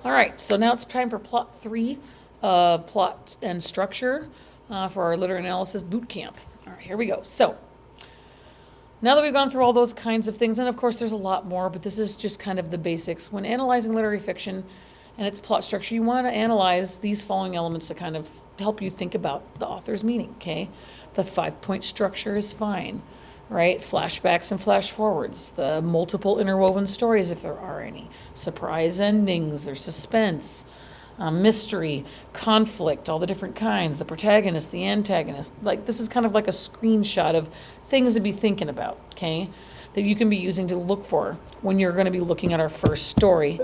All right, so now it's time for plot 3, plot and structure for our literary analysis boot camp. All right, here we go. So now that we've gone through all those kinds of things, and of course there's a lot more, but this is just kind of the basics. When analyzing literary fiction and its plot structure, you want to analyze these following elements to kind of help you think about the author's meaning, okay? The 5-point structure is fine, right? Flashbacks and flash forwards, the multiple interwoven stories, if there are any, surprise endings or suspense, mystery, conflict, all the different kinds, the protagonist, the antagonist. Like, this is kind of like a screenshot of things to be thinking about, okay? That you can be using to look for when you're going to be looking at our first story,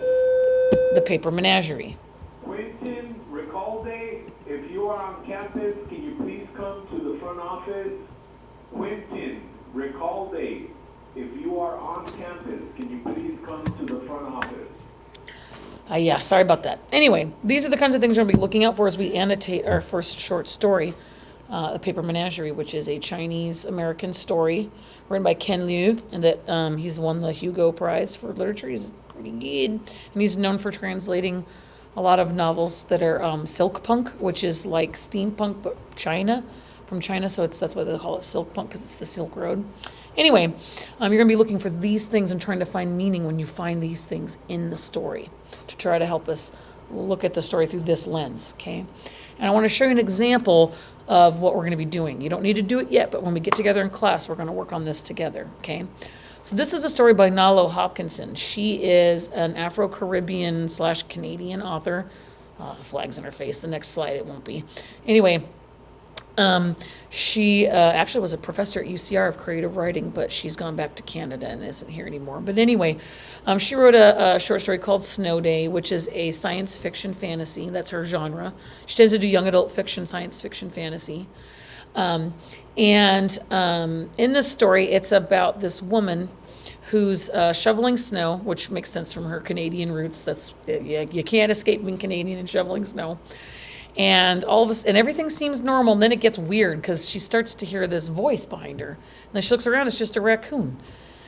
the Paper Menagerie. Quentin, recall day. If you are on campus, can you please come to the front office? Quentin, recall day. If you are on campus, can you please come to the front office? Yeah, sorry about that. Anyway, these are the kinds of things we're going to be looking out for as we annotate our first short story, The Paper Menagerie, which is a Chinese-American story written by Ken Liu, and that he's won the Hugo Prize for Literature. He's pretty good. And he's known for translating a lot of novels that are silk punk, which is like steampunk, but from China, so that's why they call it silk punk, because it's the Silk Road. Anyway, you're going to be looking for these things and trying to find meaning when you find these things in the story to try to help us look at the story through this lens, okay? And I want to show you an example of what we're going to be doing. You don't need to do it yet, but when we get together in class, we're going to work on this together, okay? So this is a story by Nalo Hopkinson. She is an Afro-Caribbean / Canadian author. The flag's in her face. The next slide, it won't be. Anyway, she actually was a professor at UCR of creative writing, but she's gone back to Canada and isn't here anymore. But anyway, she wrote a short story called Snow Day, which is a science fiction fantasy. That's her genre. She tends to do young adult fiction, science fiction fantasy. And in this story, it's about this woman who's shoveling snow, which makes sense from her Canadian roots. That's you can't escape being Canadian and shoveling snow. And everything seems normal, and then it gets weird because she starts to hear this voice behind her. And then she looks around, it's just a raccoon.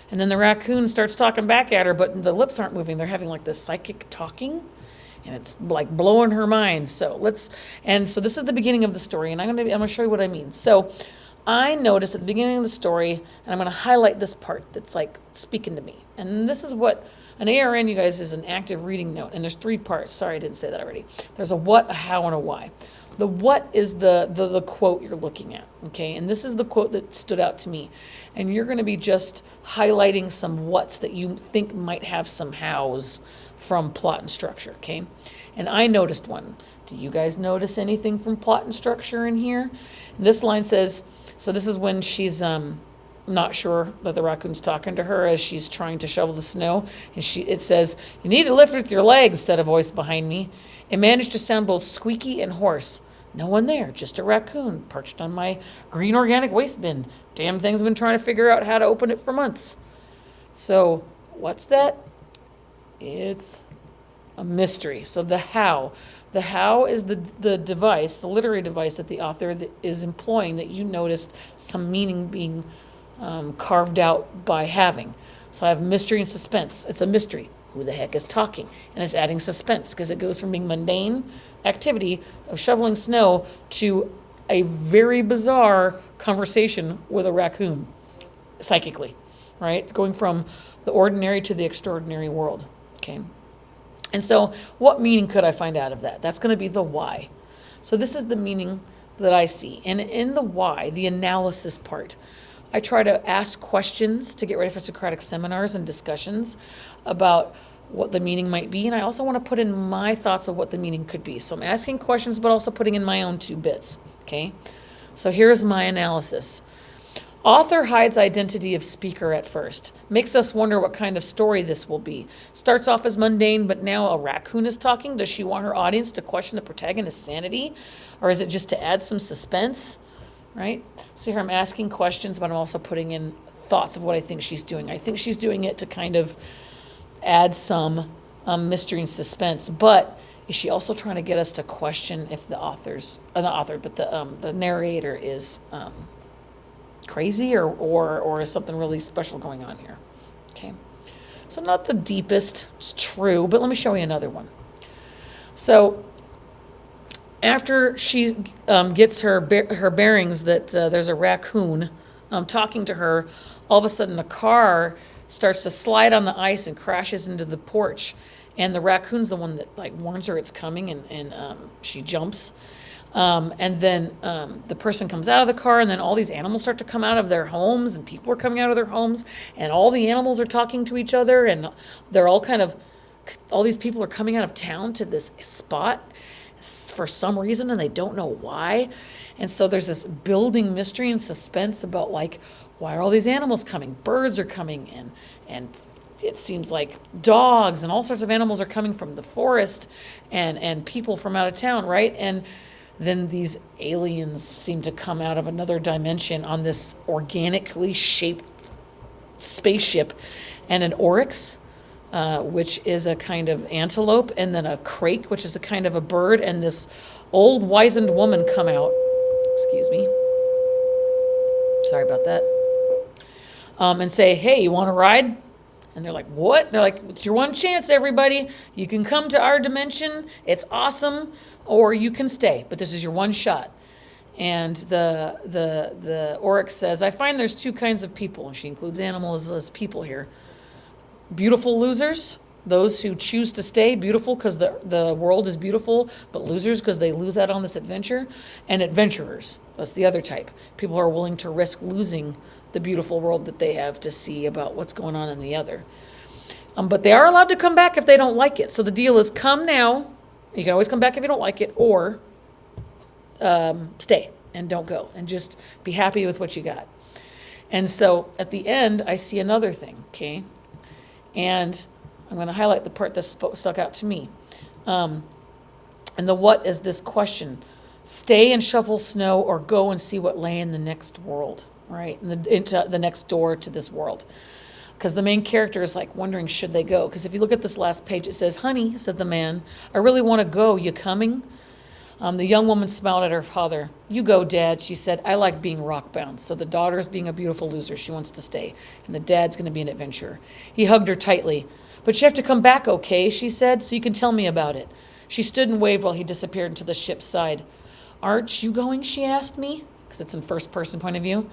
And then the raccoon starts talking back at her, but the lips aren't moving. They're having like this psychic talking, and it's like blowing her mind. So this is the beginning of the story, and I'm gonna show you what I mean. So I noticed at the beginning of the story, and I'm gonna highlight this part that's like speaking to me. And this is what an ARN, you guys, is an active reading note, and there's 3 parts. Sorry, I didn't say that already. There's a what, a how, and a why. The what is the quote you're looking at, okay? And this is the quote that stood out to me. And you're going to be just highlighting some whats that you think might have some hows from plot and structure, okay? And I noticed one. Do you guys notice anything from plot and structure in here? And this line says, so this is when she's not sure that the raccoon's talking to her as she's trying to shovel the snow. And it says, "You need to lift with your legs," said a voice behind me. It managed to sound both squeaky and hoarse. No one there, just a raccoon perched on my green organic waste bin. Damn thing's been trying to figure out how to open it for months. So, what's that? It's a mystery. So the how. The how is the device, the literary device that the author is employing that you noticed some meaning being carved out by having. So I have mystery and suspense. It's a mystery. Who the heck is talking? And it's adding suspense because it goes from being mundane activity of shoveling snow to a very bizarre conversation with a raccoon, psychically, right? Going from the ordinary to the extraordinary world, okay? And so what meaning could I find out of that? That's going to be the why. So this is the meaning that I see. And in the why, the analysis part, I try to ask questions to get ready for Socratic seminars and discussions about what the meaning might be. And I also want to put in my thoughts of what the meaning could be. So I'm asking questions, but also putting in my own 2 bits, okay? So here's my analysis. Author hides identity of speaker at first. Makes us wonder what kind of story this will be. Starts off as mundane, but now a raccoon is talking. Does she want her audience to question the protagonist's sanity? Or is it just to add some suspense? Right? So here I'm asking questions, but I'm also putting in thoughts of what I think she's doing. I think she's doing it to kind of add some mystery and suspense, but is she also trying to get us to question if the narrator is crazy or is something really special going on here? Okay. So not the deepest, it's true, but let me show you another one. So after she gets her bearings that there's a raccoon talking to her, all of a sudden a car starts to slide on the ice and crashes into the porch. And the raccoon's the one that like warns her it's coming, and she jumps. And then the person comes out of the car, and then all these animals start to come out of their homes, and people are coming out of their homes, and all the animals are talking to each other, and they're all these people are coming out of town to this spot for some reason, and they don't know why. And so there's this building mystery and suspense about like, why are all these animals coming? Birds are coming in, and it seems like dogs and all sorts of animals are coming from the forest, and people from out of town, right? And then these aliens seem to come out of another dimension on this organically shaped spaceship, and an oryx, which is a kind of antelope, and then a crake, which is a kind of a bird, and this old wizened woman come out. Excuse me. Sorry about that. And say, hey, you want to ride? And they're like, what? They're like, it's your one chance, everybody. You can come to our dimension. It's awesome. Or you can stay, but this is your one shot. And the oryx says, I find there's two kinds of people. And she includes animals as people here. Beautiful losers, those who choose to stay beautiful because the world is beautiful, but losers because they lose out on this adventure. And adventurers, that's the other type. People who are willing to risk losing the beautiful world that they have to see about what's going on in the other. But they are allowed to come back if they don't like it. So the deal is come now. You can always come back if you don't like it, or stay and don't go and just be happy with what you got. And so at the end, I see another thing, okay? And I'm going to highlight the part that stuck out to me. And the what is this question: stay and shovel snow, or go and see what lay in the next world, right? Into the next door to this world. Because the main character is like wondering, should they go? Because if you look at this last page, it says, honey, said the man, I really want to go. You coming? The young woman smiled at her father. You go, Dad, she said. I like being rockbound. So the daughter's being a beautiful loser. She wants to stay. And the dad's going to be an adventurer. He hugged her tightly. But you have to come back, okay, she said, so you can tell me about it. She stood and waved while he disappeared into the ship's side. Aren't you going, she asked me? Because it's in first-person point of view.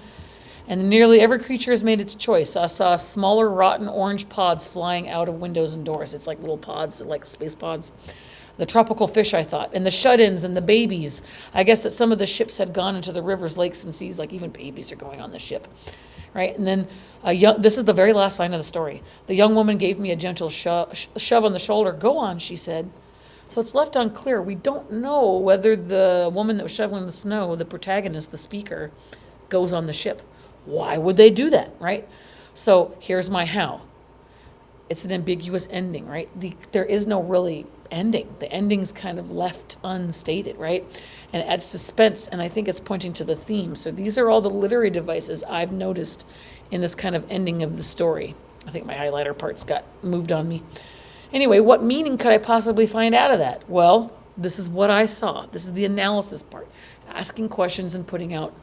And nearly every creature has made its choice. I saw smaller, rotten orange pods flying out of windows and doors. It's like little pods, like space pods. The tropical fish, I thought, and the shut-ins and the babies. I guess that some of the ships had gone into the rivers, lakes, and seas, like even babies are going on the ship, right? And then this is the very last line of the story. The young woman gave me a gentle shove on the shoulder. Go on, she said. So it's left unclear. We don't know whether the woman that was shoveling the snow, the protagonist, the speaker, goes on the ship. Why would they do that, right? So here's my how. It's an ambiguous ending, right? There is no really ending. The ending's kind of left unstated, right? And it adds suspense, and I think it's pointing to the theme. So these are all the literary devices I've noticed in this kind of ending of the story. I think my highlighter parts got moved on me. Anyway, what meaning could I possibly find out of that? Well, this is what I saw. This is the analysis part. Asking questions and putting out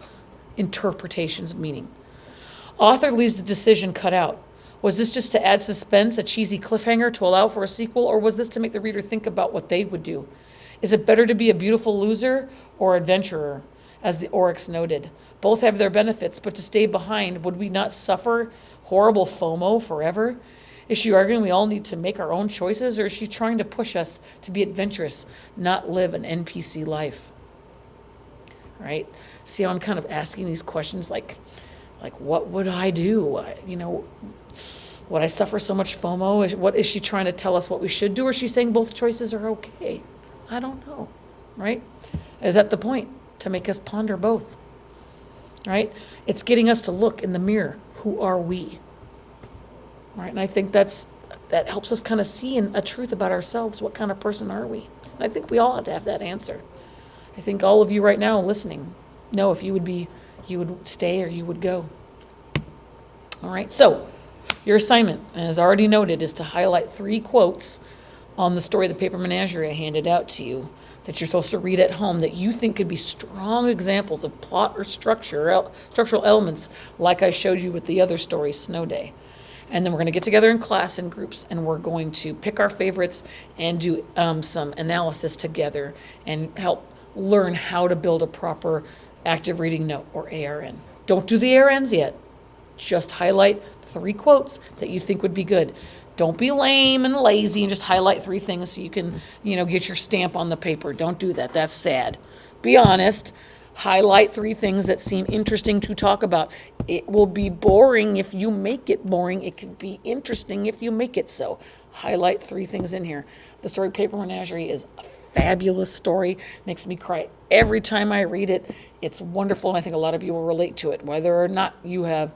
interpretations of meaning. Author leaves the decision cut out. Was this just to add suspense, a cheesy cliffhanger to allow for a sequel, or was this to make the reader think about what they would do? Is it better to be a beautiful loser or adventurer, as the Oryx noted? Both have their benefits, but to stay behind, would we not suffer horrible FOMO forever? Is she arguing we all need to make our own choices, or is she trying to push us to be adventurous, not live an NPC life? Right? See how I'm kind of asking these questions like what would I do? Would I suffer so much FOMO? What is she trying to tell us what we should do? Or is she saying both choices are okay? I don't know, right? Is that the point? To make us ponder both, right? It's getting us to look in the mirror. Who are we? Right? And I think that helps us kind of see a truth about ourselves. What kind of person are we? And I think we all have to have that answer. I think all of you right now listening know if you would stay or you would go. All right, so your assignment, as already noted, is to highlight 3 quotes on the story of the Paper Menagerie I handed out to you that you're supposed to read at home that you think could be strong examples of plot or structural elements like I showed you with the other story, Snow Day. And then we're going to get together in class in groups and we're going to pick our favorites and do some analysis together and help learn how to build a proper active reading note or ARN. Don't do the ARNs yet. Just highlight 3 quotes that you think would be good. Don't be lame and lazy and just highlight 3 things so you can, get your stamp on the paper. Don't do that. That's sad. Be honest. Highlight 3 things that seem interesting to talk about. It will be boring if you make it boring. It can be interesting if you make it so. Highlight 3 things in here. The story Paper Menagerie is a fabulous story. Makes me cry every time I read it. It's wonderful, and I think a lot of you will relate to it, whether or not you have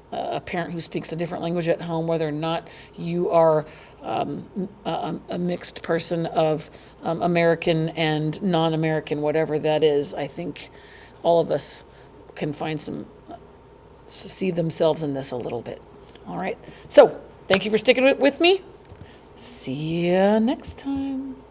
a parent who speaks a different language at home, whether or not you are a mixed person of American and non-American, whatever that is. I think all of us can find see themselves in this a little bit. All right. So thank you for sticking with me. See ya next time.